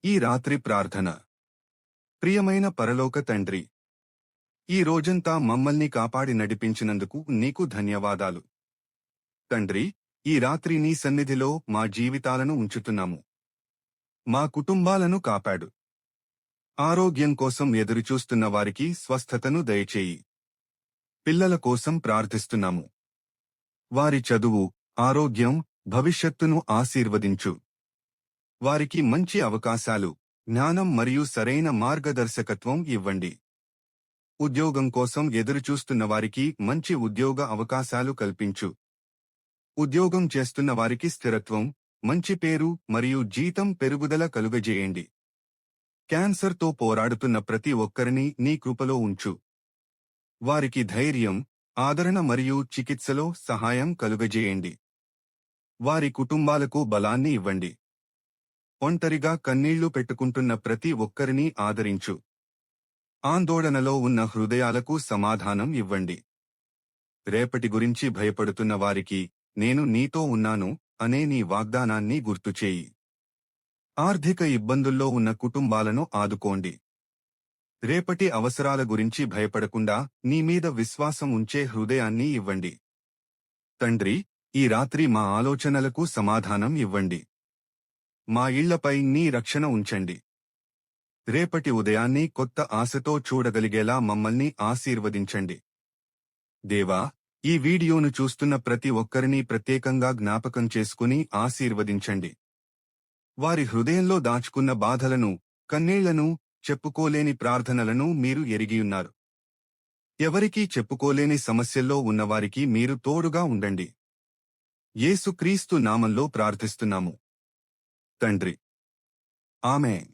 ఈ రాత్రి ప్రార్థన. ప్రియమైన పరలోక తండ్రి, ఈ రోజంతా మమ్మల్ని కాపాడి నడిపించినందుకు నీకు ధన్యవాదాలు. తండ్రి, ఈ రాత్రి నీ సన్నిధిలో మా జీవితాలను ఉంచుతున్నాము. మా కుటుంబాలను కాపాడు. ఆరోగ్యం కోసం ఎదురుచూస్తున్న వారికి స్వస్థతను దయచేయి. పిల్లల కోసం ప్రార్థిస్తున్నాము. వారి చదువు, ఆరోగ్యం, భవిష్యత్తును ఆశీర్వదించు. వారికి మంచి అవకాశాలు, జ్ఞానం మరియు సరైన మార్గదర్శకత్వం ఇవ్వండి. ఉద్యోగం కోసం ఎదురుచూస్తున్న వారికి మంచి ఉద్యోగ అవకాశాలు కల్పించు. ఉద్యోగం చేస్తున్న వారికి స్థిరత్వం, మంచి పేరు మరియు జీతం పెరుగుదల కలుగజేయండి. క్యాన్సర్తో పోరాడుతున్న ప్రతి ఒక్కరిని నీ కృపలో ఉంచు. వారికి ధైర్యం, ఆదరణ మరియు చికిత్సలో సహాయం కలుగజేయండి. వారి కుటుంబాలకు బలాన్ని ఇవ్వండి. ఒంటరిగా కన్నీళ్లు పెట్టుకుంటున్న ప్రతి ఒక్కరిని ఆదరించు. ఆందోళనలో ఉన్న హృదయాలకు సమాధానం ఇవ్వండి. రేపటి గురించి భయపడుతున్న వారికి నేను నీతో ఉన్నాను అనే నీ వాగ్దానాన్ని గుర్తుచేయి. ఆర్థిక ఇబ్బందుల్లో ఉన్న కుటుంబాలను ఆదుకోండి. రేపటి అవసరాల గురించి భయపడకుండా నీ మీద విశ్వాసం ఉంచే హృదయాన్ని ఇవ్వండి. తండ్రి, ఈ రాత్రి మా ఆలోచనలకు సమాధానం ఇవ్వండి. మా ఇళ్లపై నీ రక్షణ ఉంచండి. రేపటి ఉదయాన్ని కొత్త ఆశతో చూడగలిగేలా మమ్మల్ని ఆశీర్వదించండి. దేవా, ఈ వీడియోను చూస్తున్న ప్రతి ఒక్కరిని ప్రత్యేకంగా జ్ఞాపకం చేసుకుని ఆశీర్వదించండి. వారి హృదయంలో దాచుకున్న బాధలను, కన్నీళ్లను, చెప్పుకోలేని ప్రార్థనలను మీరు ఎరిగియున్నారు. ఎవరికీ చెప్పుకోలేని సమస్యల్లో ఉన్నవారికి మీరు తోడుగా ఉండండి. యేసుక్రీస్తు నామంలో ప్రార్థిస్తున్నాము తండ్రి. ఆమేన్.